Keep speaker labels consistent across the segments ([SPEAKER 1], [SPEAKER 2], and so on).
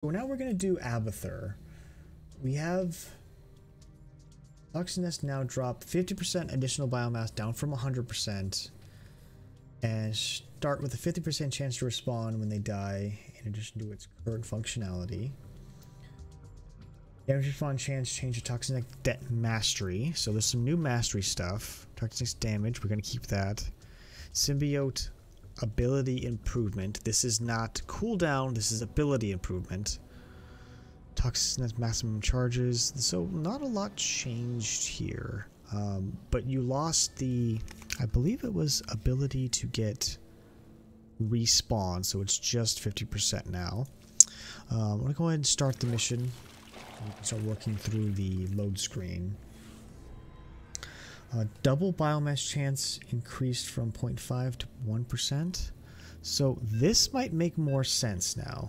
[SPEAKER 1] So now we're going to do Abathur. We have Toxiness now drop 50% additional biomass down from 100%. And start with a 50% chance to respawn when they die, in addition to its current functionality. Damage respawn chance change to Toxic Mastery. So there's some new mastery stuff. Toxic damage, we're going to keep that. Symbiote ability improvement. This is not cooldown, this is ability improvement. Toxicness maximum charges. So not a lot changed here. But you lost the, I believe it was ability to get respawn, so it's just 50% now. I'm going to go ahead and start the mission. We can start working through the load screen. Double biomass chance increased from 0.5 to 1%. So this might make more sense now.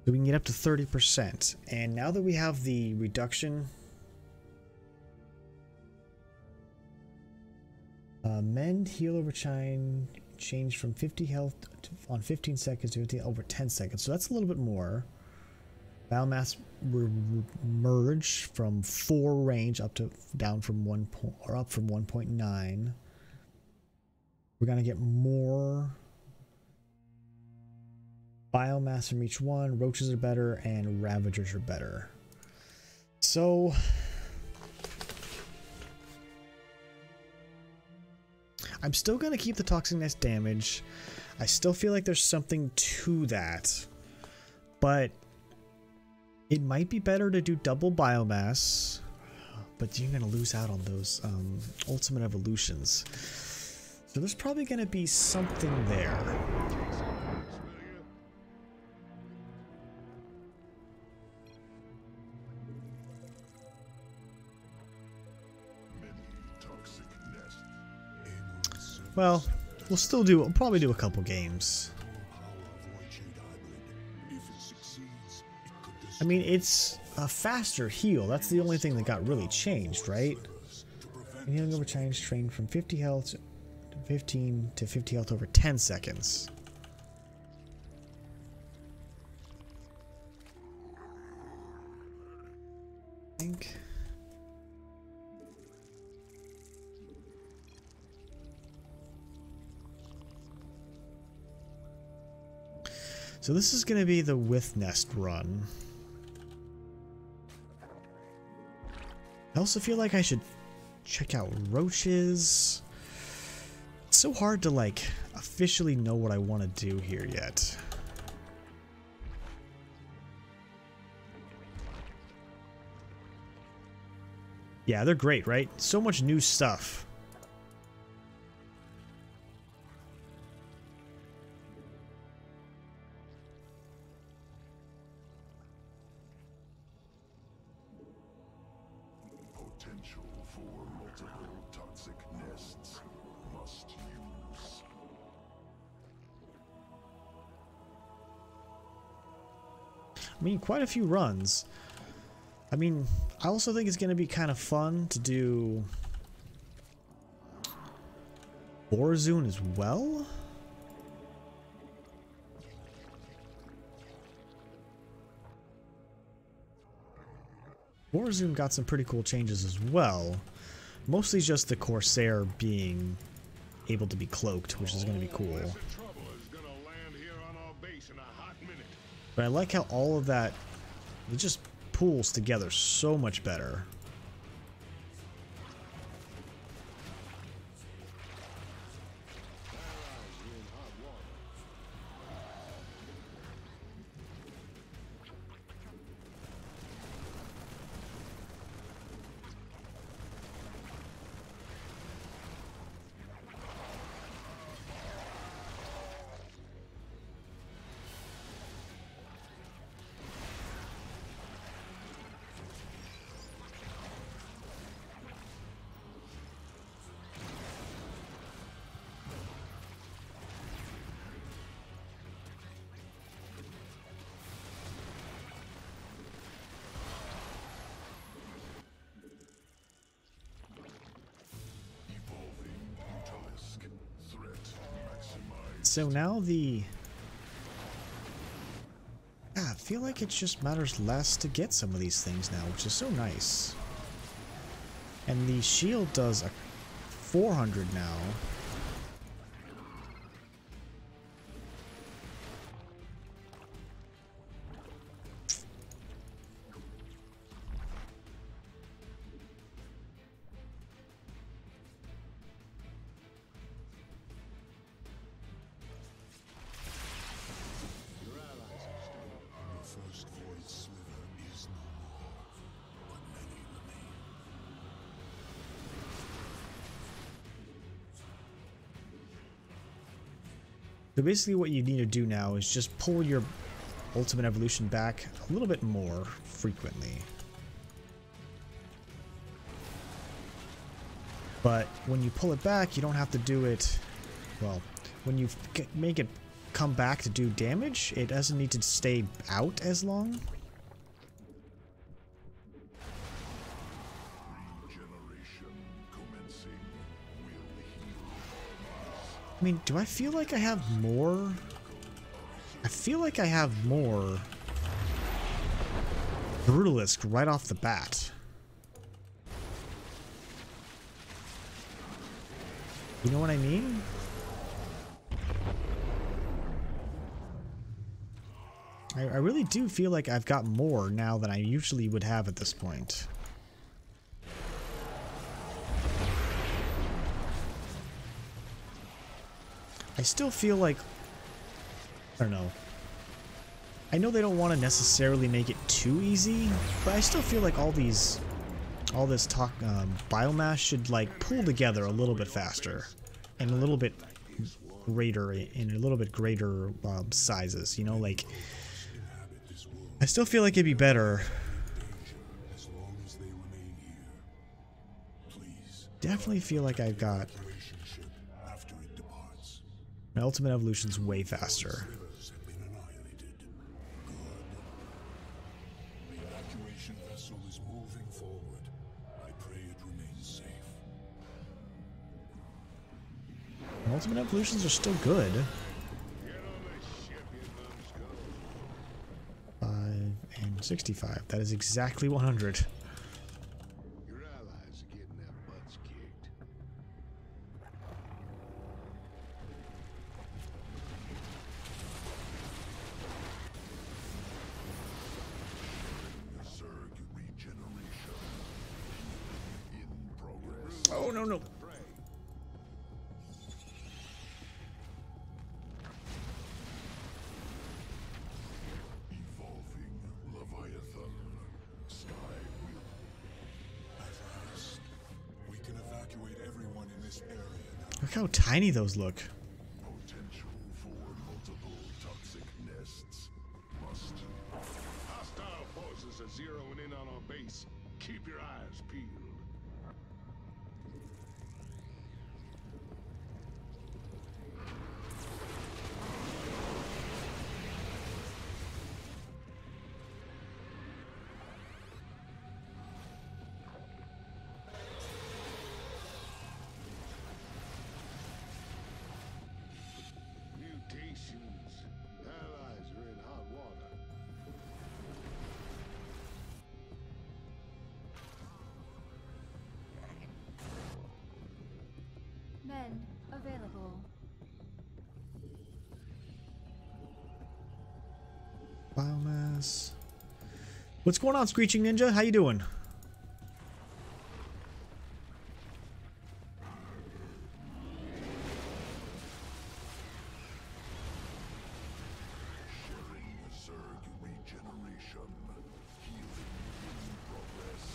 [SPEAKER 1] So we can get up to 30%. And now that we have the reduction, mend heal over change from 50 health on 15 seconds to 50 over 10 seconds. So that's a little bit more. Biomass merge from 4 range up to down from 1 point or up from 1.9. We're gonna get more biomass from each one. Roaches are better and ravagers are better. So I'm still gonna keep the toxicness damage. I still feel like there's something to that, but it might be better to do double biomass, but you're going to lose out on those ultimate evolutions. So there's probably going to be something there. Well, we'll probably do a couple games. I mean, it's a faster heal. That's the only thing that got really changed, right? Healing over change trained from 50 health to 15 to 50 health over 10 seconds. I think. So this is going to be the with nest run. I also feel like I should check out roaches. It's so hard to like officially know what I want to do here yet. Yeah, they're great, right? So much new stuff. I mean, quite a few runs. I mean, I also think it's going to be kind of fun to do Borazun as well. Borazun got some pretty cool changes as well. Mostly just the Corsair being able to be cloaked, which is going to be cool. But I like how all of that, it just pools together so much better. So now the feel like it just matters less to get some of these things now, which is so nice. And the shield does a 400 now. So basically what you need to do now is just pull your ultimate evolution back a little bit more frequently. But when you pull it back, you don't have to do it, well, when you make it come back to do damage, it doesn't need to stay out as long. I mean, do I feel like I have more? I feel like I have more Brutalisk right off the bat. You know what I mean? I really do feel like I've got more now than I usually would have at this point. I still feel like, I don't know. I know they don't want to necessarily make it too easy, but I still feel like all this biomass should like pull together a little bit faster and a little bit greater in a little bit greater sizes. You know, like I still feel like it'd be better. Definitely feel like I've got. My ultimate evolution's way faster.
[SPEAKER 2] The evacuation vessel is moving forward. I pray it remains safe.
[SPEAKER 1] My ultimate evolutions are still good. 5 and 65. That is exactly 100. Oh, no, no.
[SPEAKER 2] Evolving Leviathan. Sky will. At last, we can evacuate everyone in this area now.
[SPEAKER 1] Look how tiny those look.
[SPEAKER 2] Potential for multiple toxic nests. Must.
[SPEAKER 3] Hostile forces are zeroing in on our base. Keep your eyes peeled. Mutations. Allies are in hot water.
[SPEAKER 4] Men available.
[SPEAKER 1] Biomass. What's going on, Screeching Ninja? How you doing?
[SPEAKER 2] Sharing Zerg regeneration. Healing in progress.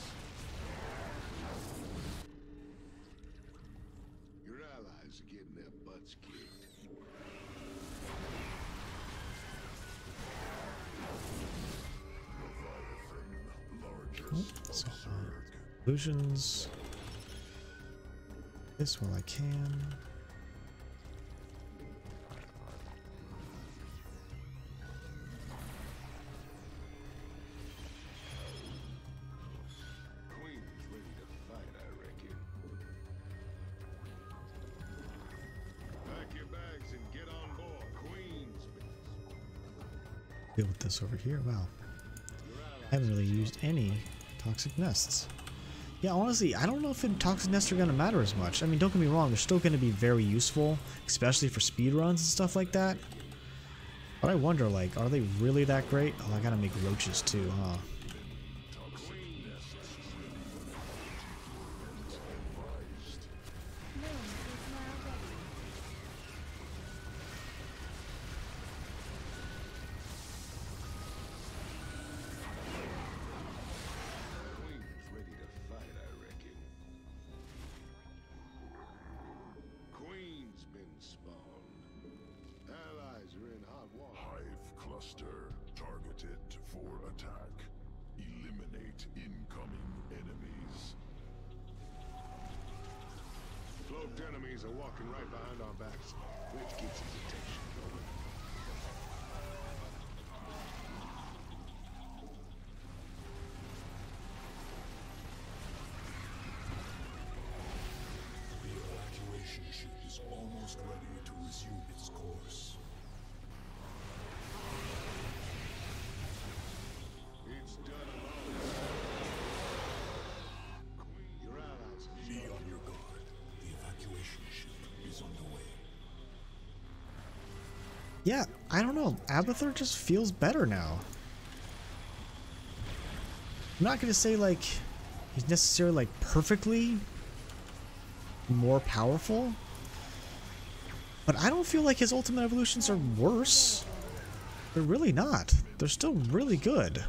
[SPEAKER 3] Your allies are getting their butts kicked.
[SPEAKER 2] Leviathan. Largest
[SPEAKER 1] So,
[SPEAKER 2] of Zerg.
[SPEAKER 1] illusions. This while I can.
[SPEAKER 3] Queen's ready to fight, I reckon. Pack your bags and get on board. Queen's base.
[SPEAKER 1] Deal with this over here. Wow. I haven't really used any toxic nests. Yeah, honestly, I don't know if toxic nests are going to matter as much. I mean, don't get me wrong, they're still going to be very useful, especially for speedruns and stuff like that. But I wonder, like, are they really that great? Oh, I gotta make roaches too, huh?
[SPEAKER 2] Cluster targeted for attack. Eliminate incoming enemies.
[SPEAKER 3] Cloaked enemies are walking right behind our backs, which keeps his attention going.
[SPEAKER 2] The evacuation ship is almost ready to resume its course.
[SPEAKER 3] It's done alone. Your allies are
[SPEAKER 2] Be on your guard. The evacuation ship is on the way.
[SPEAKER 1] Yeah, I don't know. Abathur just feels better now. I'm not gonna say like he's necessarily like perfectly more powerful, but I don't feel like his ultimate evolutions are worse. They're really not. They're still really good.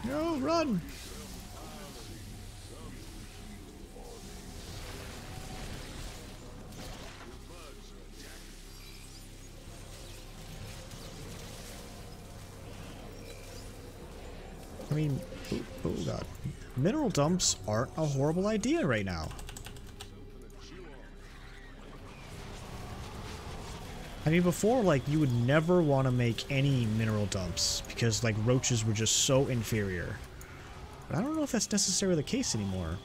[SPEAKER 1] No, run! I mean, oh god. Mineral dumps aren't a horrible idea right now. I mean, before, like, you would never want to make any mineral dumps because, like, roaches were just so inferior. But I don't know if that's necessarily the case anymore.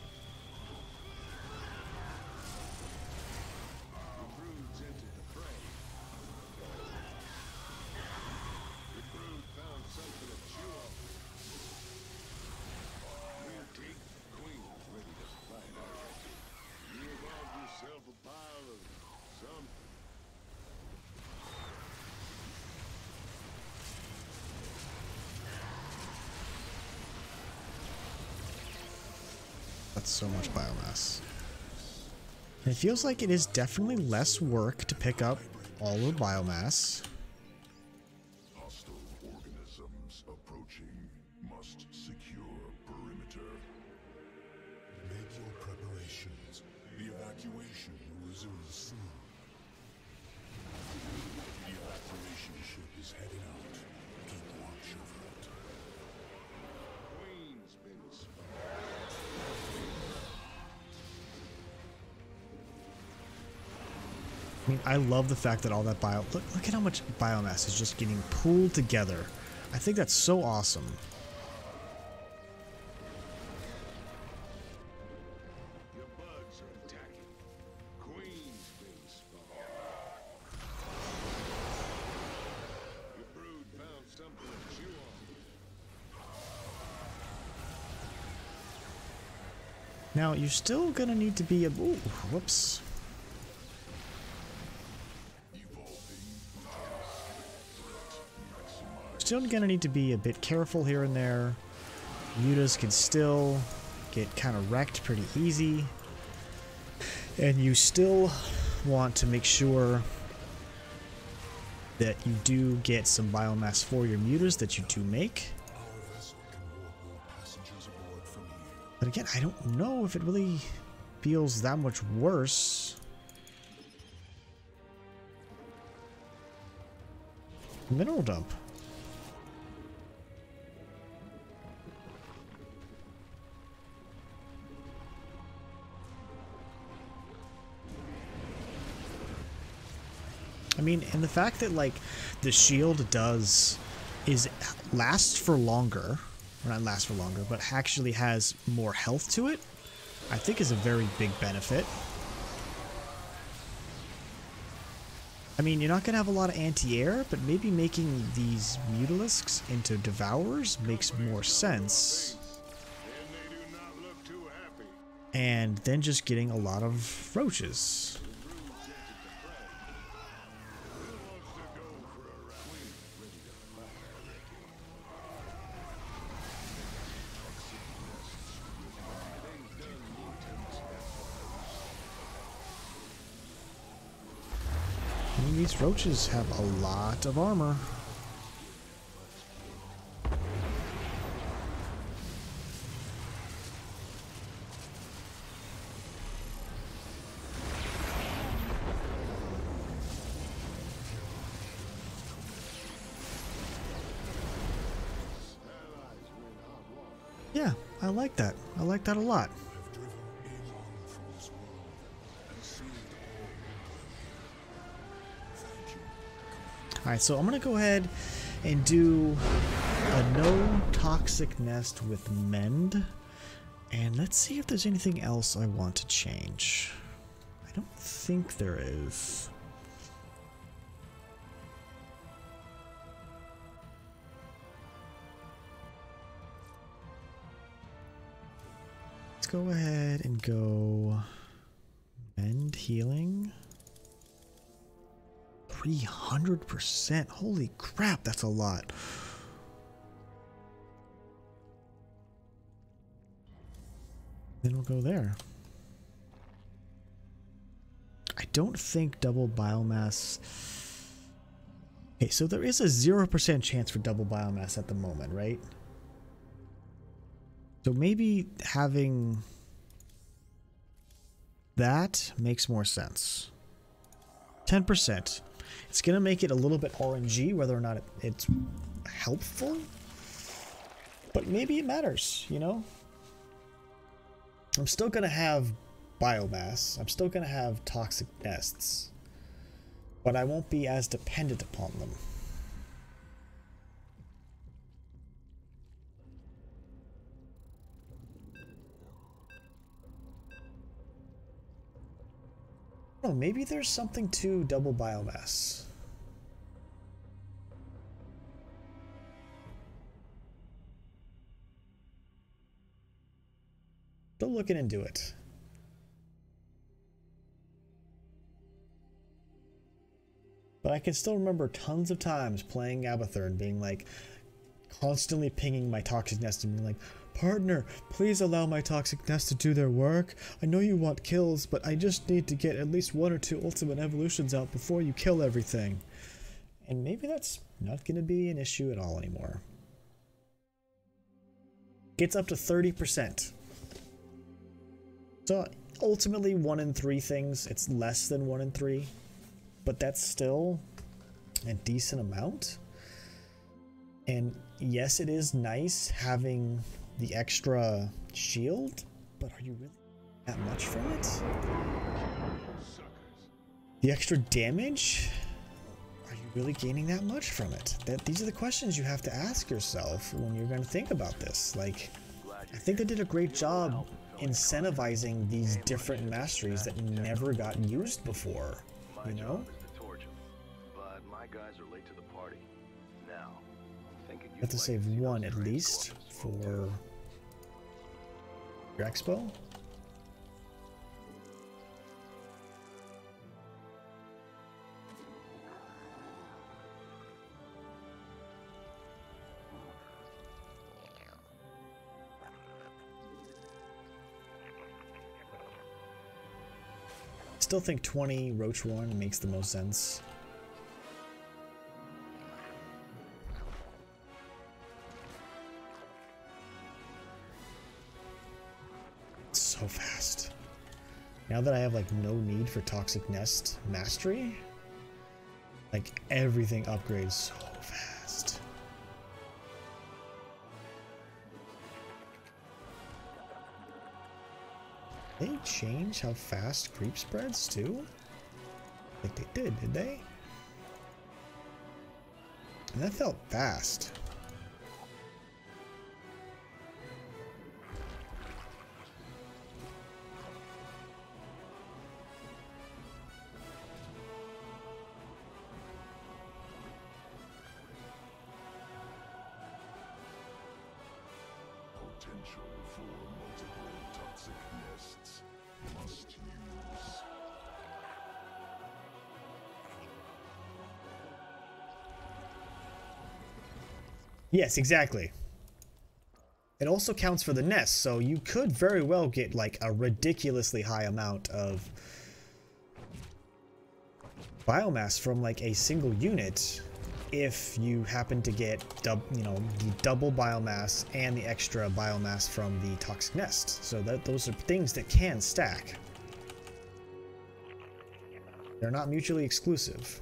[SPEAKER 1] That's so much biomass. And it feels like it is definitely less work to pick up all the biomass.
[SPEAKER 2] Hostile organisms approaching. Must secure perimeter. Make your preparations. The evacuation will resume soon. The evacuation ship is heading out. Keep watch over it.
[SPEAKER 3] Queen's been spotted.
[SPEAKER 1] I mean, I love the fact that all that look at how much biomass is just getting pooled together. I think that's so awesome.
[SPEAKER 3] Your bugs are attacking. Queen's been spotted. Your brood found something to chew on.
[SPEAKER 1] Now, you're still gonna need to be a... Ooh, whoops. Still gonna need to be a bit careful here and there. Mutas can still get kind of wrecked pretty easy. And you still want to make sure that you do get some biomass for your mutas that you do make.
[SPEAKER 2] Our vessel can warp more passengers aboard from here.
[SPEAKER 1] But again, I don't know if it really feels that much worse. Mineral dump. I mean, and the fact that, like, the shield does lasts for longer, or not lasts for longer, but actually has more health to it, I think is a very big benefit. I mean, you're not going to have a lot of anti-air, but maybe making these mutalisks into devourers makes more sense. And then just getting a lot of roaches. These roaches have a lot of armor. Yeah, I like that. I like that a lot. Alright, so I'm going to go ahead and do a no toxic nest with mend. And let's see if there's anything else I want to change. I don't think there is. Let's go ahead and go mend healing. 300%. Holy crap, that's a lot. Then we'll go there. I don't think double biomass... Okay, so there is a 0% chance for double biomass at the moment, right? So maybe having that makes more sense. 10%. It's going to make it a little bit RNG, whether or not it's helpful. But maybe it matters, you know? I'm still going to have biomass. I'm still going to have toxic nests. But I won't be as dependent upon them. Oh, maybe there's something to double biomass. Still looking into it. But I can still remember tons of times playing Abathur and being like, constantly pinging my toxic nest and being like, partner, please allow my toxic nest to do their work. I know you want kills, but I just need to get at least 1 or 2 ultimate evolutions out before you kill everything. And maybe that's not going to be an issue at all anymore. Gets up to 30%. So ultimately 1 in 3 things. It's less than 1 in 3. But that's still a decent amount. And yes, it is nice having the extra shield, but are you really that much from it? The extra damage? Are you really gaining that much from it? These are the questions you have to ask yourself when you're going to think about this. Like, I think they did a great job incentivizing these different masteries that never got used before, you know?
[SPEAKER 5] But my guys are late to the party. Now,
[SPEAKER 1] You have to save 1 at least for your expo. Still think 20 Roach Warren makes the most sense. So fast. Now that I have like no need for Toxic Nest Mastery, like everything upgrades so fast. They change how fast creep spreads too? Like they did they? And that felt fast.
[SPEAKER 2] Potential for multiple toxic nests must use.
[SPEAKER 1] Yes, exactly. It also counts for the nest, so you could very well get like a ridiculously high amount of biomass from like a single unit if you happen to get the double biomass and the extra biomass from the toxic nest. So those are things that can stack. They're not mutually exclusive.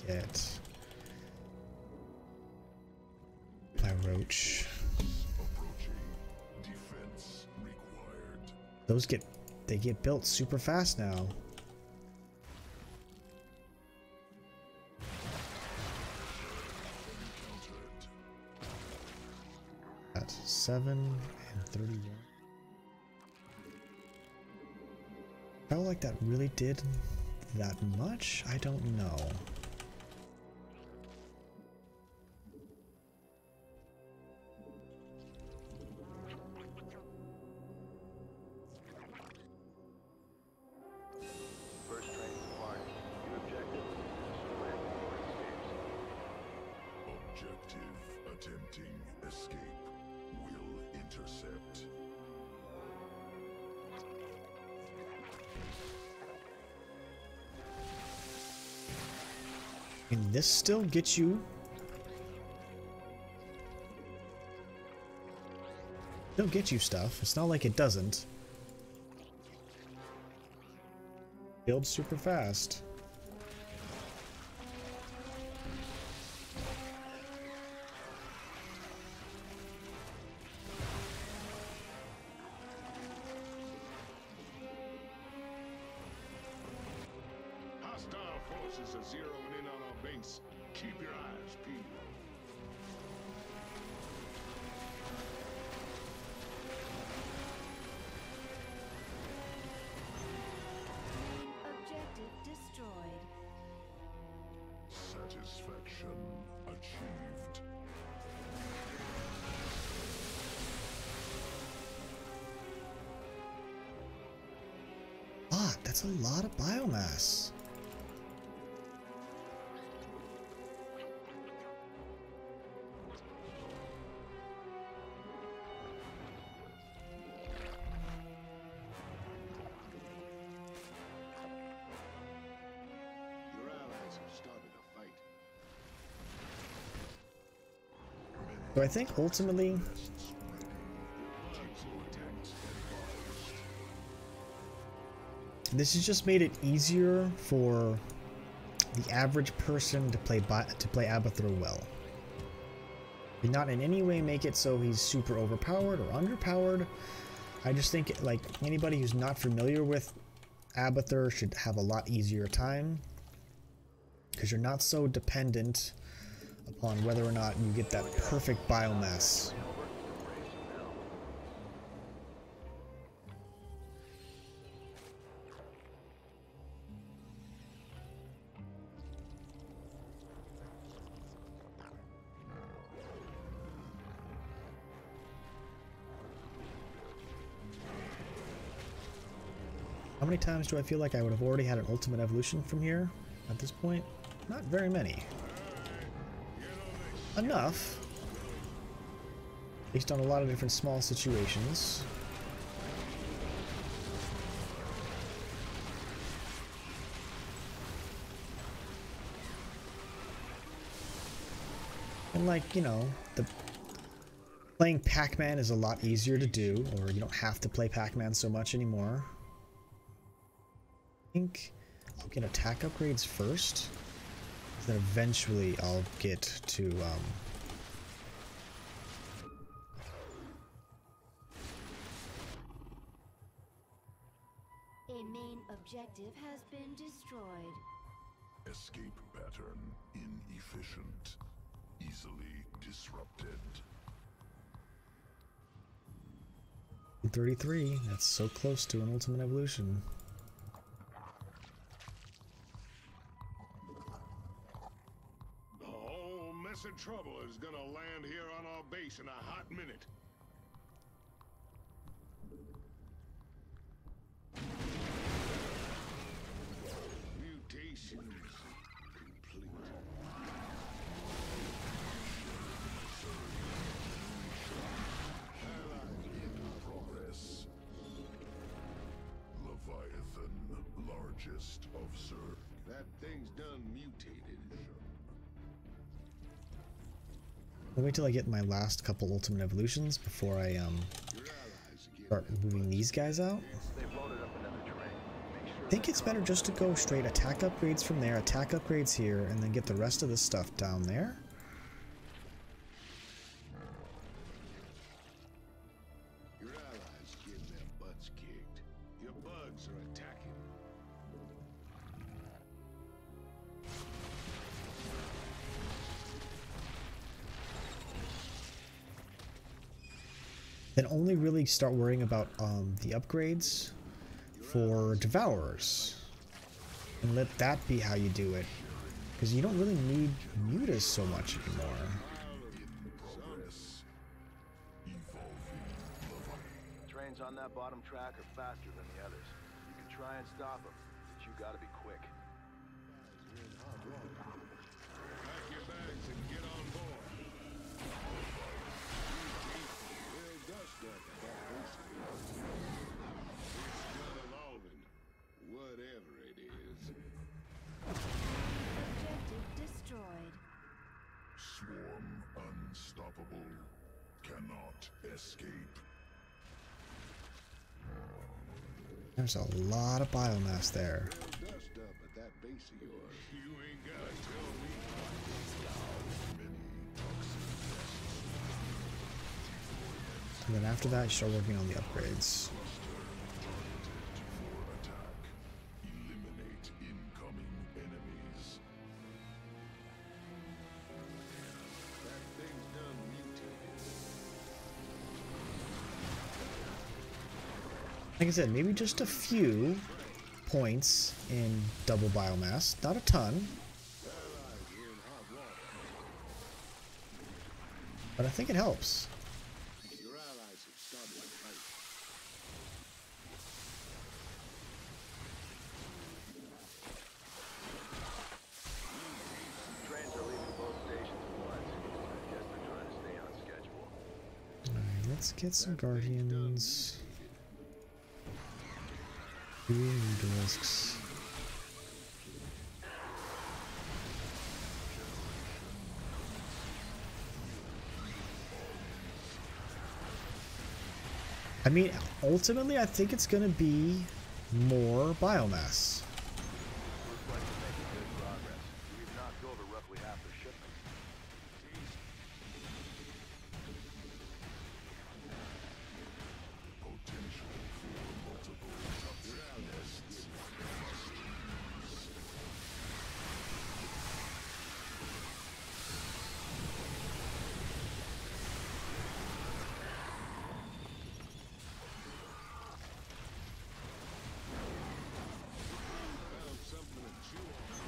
[SPEAKER 1] Get my roach.
[SPEAKER 2] Approaching. Defense required.
[SPEAKER 1] Those get built super fast now.
[SPEAKER 2] Encountered.
[SPEAKER 1] At 7 and 31. Felt like that really did that much? I don't know.
[SPEAKER 5] First training apart. Your objective. Land before it escapes.
[SPEAKER 2] Objective attempting escape. Will intercept.
[SPEAKER 1] And this still gets you. Still get you stuff. It's not like it doesn't. Build super fast.
[SPEAKER 3] Hostile forces are zeroing in on our base. Keep your eyes peeled.
[SPEAKER 4] Objective destroyed.
[SPEAKER 2] Satisfaction achieved.
[SPEAKER 1] Ah, that's a lot of biomass.
[SPEAKER 3] Your allies have started a fight.
[SPEAKER 1] So I think ultimately this has just made it easier for the average person to play Abathur well. Did not in any way make it so he's super overpowered or underpowered. I just think like anybody who's not familiar with Abathur should have a lot easier time because you're not so dependent upon whether or not you get that perfect biomass. How many times do I feel like I would have already had an ultimate evolution from here at this point? Not very many. Enough. Based on a lot of different small situations. And like, you know, the playing Pac-Man is a lot easier to do, or you don't have to play Pac-Man so much anymore. I think I'll get attack upgrades first, then eventually I'll get to
[SPEAKER 6] A main objective has been destroyed.
[SPEAKER 2] Escape pattern inefficient. Easily disrupted.
[SPEAKER 1] 33. That's so close to an ultimate evolution.
[SPEAKER 3] The whole mess of trouble is gonna land here on our base in a hot minute. Mutations complete.
[SPEAKER 2] Progress. Leviathan, largest of Zerg.
[SPEAKER 3] That thing's done mutated.
[SPEAKER 1] I'll wait till I get my last couple ultimate evolutions before I
[SPEAKER 3] Your allies are
[SPEAKER 1] start moving these guys out.
[SPEAKER 5] They've loaded up another train. Make sure
[SPEAKER 1] I think it's better just to go straight attack upgrades from there, attack upgrades here, and then get the rest of the stuff down there.
[SPEAKER 3] Your allies getting their butts kicked. Your bugs are attacking.
[SPEAKER 1] Then only really start worrying about the upgrades for Devourers. And let that be how you do it. Because you don't really need mutas so much anymore.
[SPEAKER 2] Progress. Evolving.
[SPEAKER 5] trains on that bottom track are faster than the others. You can try and stop them, but you gotta be quick.
[SPEAKER 3] Pack your bags and get on board. We'll dust up that basically. It's still evolving. Whatever it is.
[SPEAKER 6] Objective destroyed.
[SPEAKER 2] Swarm unstoppable. Cannot escape.
[SPEAKER 1] There's a lot of biomass there.
[SPEAKER 3] We'll dust up at that base of yours. You ain't gotta tell me.
[SPEAKER 1] And then after that, you start working on the upgrades.
[SPEAKER 2] For attack. Eliminate incoming enemies.
[SPEAKER 3] That thing's done mutated.
[SPEAKER 1] Like I said, maybe just a few points in double biomass. Not a ton,
[SPEAKER 3] Allies are in hot water.
[SPEAKER 1] but I think it helps.
[SPEAKER 3] Your allies have started to fight.
[SPEAKER 5] Trains are leaving both stations at once. I guess they're trying to stay on schedule.
[SPEAKER 1] Alright, let's get some Guardians. Doing discs. I mean, ultimately, I think it's gonna be more biomass.
[SPEAKER 5] Looks like we're making good progress. We've knocked over roughly half their shipments.
[SPEAKER 2] Potential for multiple nests.
[SPEAKER 3] Found something to chew on.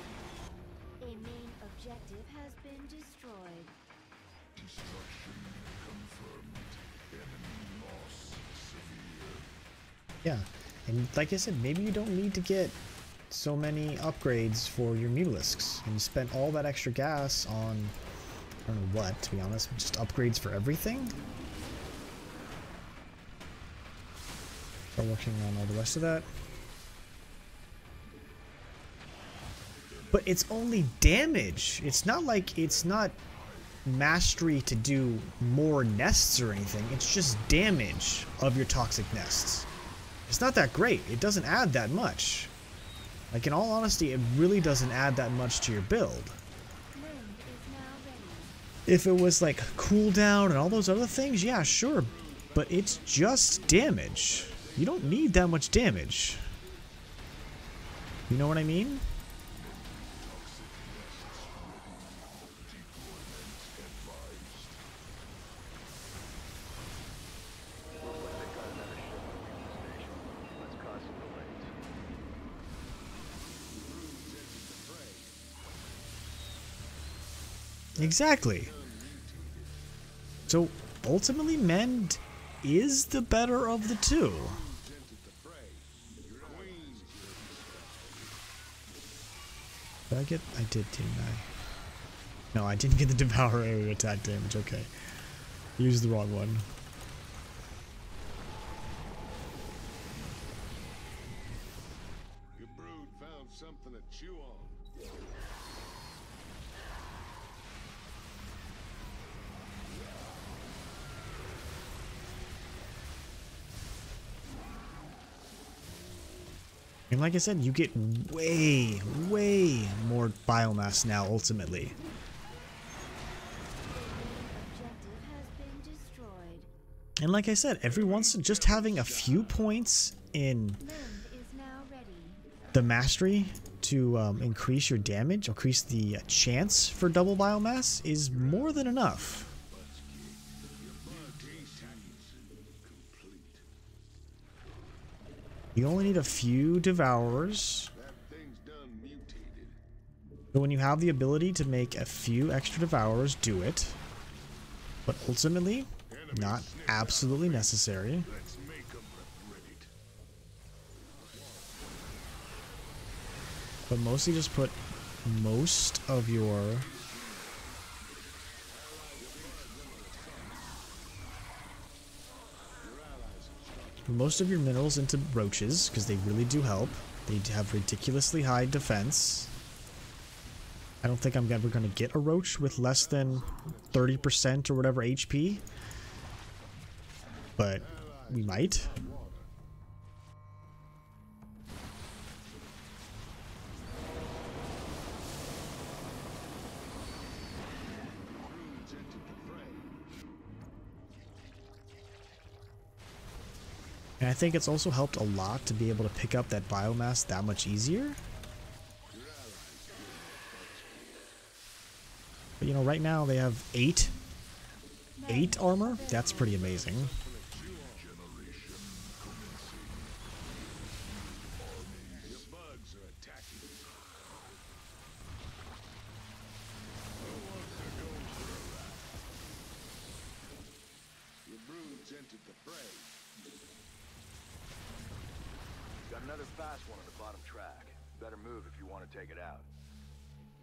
[SPEAKER 6] A main objective has been destroyed.
[SPEAKER 2] Destruction confirmed. Enemy loss severe.
[SPEAKER 1] Yeah, and like I said, maybe you don't need to get so many upgrades for your Mutalisks, and you spent all that extra gas on, I don't know what, to be honest, just upgrades for everything. Start working on all the rest of that. But it's only damage. It's not like it's not mastery to do more nests or anything. It's just damage of your toxic nests. It's not that great. It doesn't add that much. Like, in all honesty, it really doesn't add that much to your build. If it was like cooldown and all those other things, yeah, sure. But it's just damage. You don't need that much damage. You know what I mean? Exactly. So ultimately, Mend is the better of the two. Did I get? I did, didn't I? No, I didn't get the Devour area attack damage. Okay. Used the wrong one.
[SPEAKER 3] Your brood found something to chew on.
[SPEAKER 1] And like I said, you get way, way more biomass now, ultimately. And like I said, every once just having a few points in the mastery to increase your damage, increase the chance for double biomass is more than enough. You only need a few Devourers. So when you have the ability to make a few extra Devourers, do it. But ultimately, not absolutely necessary. But mostly just put most of your minerals into roaches, because they really do help. They have ridiculously high defense. I don't think I'm ever going to get a roach with less than 30% or whatever HP. But we might. And I think it's also helped a lot to be able to pick up that biomass that much easier. But you know, right now they have 8 armor. That's pretty amazing.
[SPEAKER 5] Another fast one on the bottom track. Better move if you want to take it out.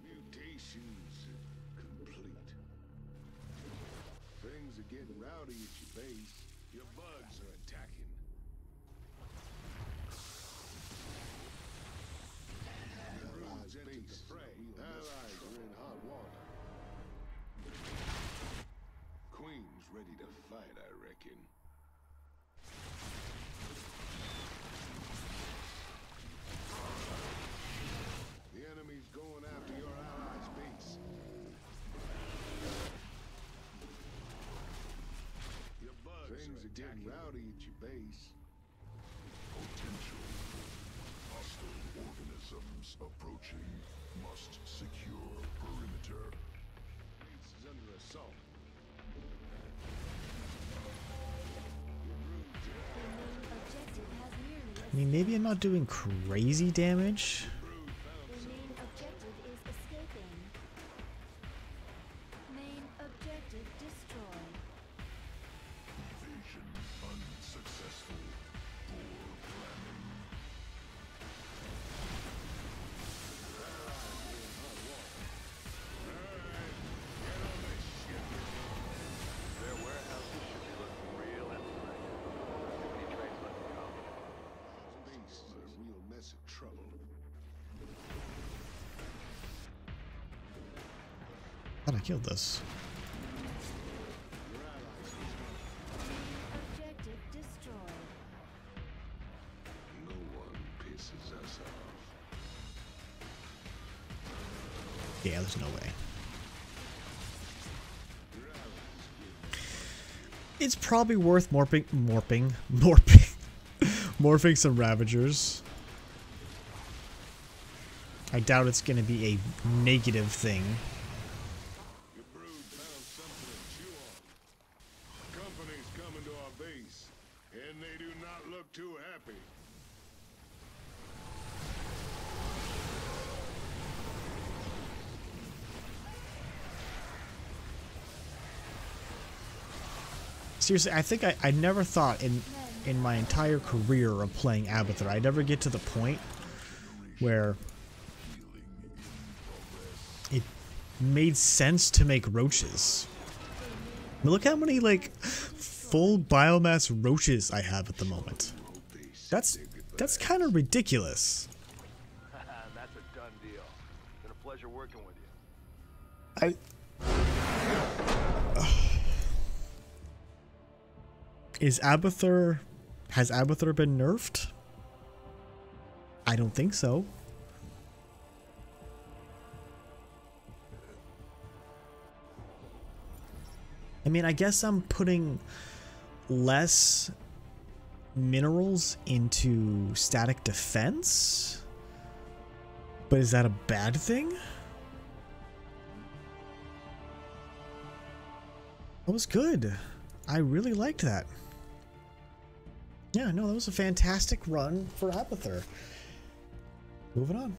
[SPEAKER 3] Mutations complete. Things are getting rowdy at your base. Your bugs are attacking. Your brood's entered the fray. Allies are in hot water. Queen's ready to fight, I reckon. Going after your allies' base. Your bugs Things are getting rowdy at your base.
[SPEAKER 2] Potential. Hostile organisms approaching. Must secure perimeter.
[SPEAKER 3] Base is under assault.
[SPEAKER 1] I mean, maybe I'm not doing crazy damage. Thought I killed this. Yeah, there's no way. It's probably worth morphing some Ravagers. I doubt it's going to be a negative thing.
[SPEAKER 3] Your brood found something to chew on. Companies coming to our base, and they do not look too happy.
[SPEAKER 1] Seriously, I think I never thought in my entire career of playing Abathur, I'd ever get to the point where it made sense to make roaches. I mean, look how many, like, full biomass roaches I have at the moment. That's kind of ridiculous.
[SPEAKER 5] That's a done deal. It's been a pleasure working with you.
[SPEAKER 1] Has Abathur been nerfed? I don't think so. I mean, I guess I'm putting less minerals into static defense, but is that a bad thing? That was good. I really liked that. Yeah, no, that was a fantastic run for Abathur. Moving on.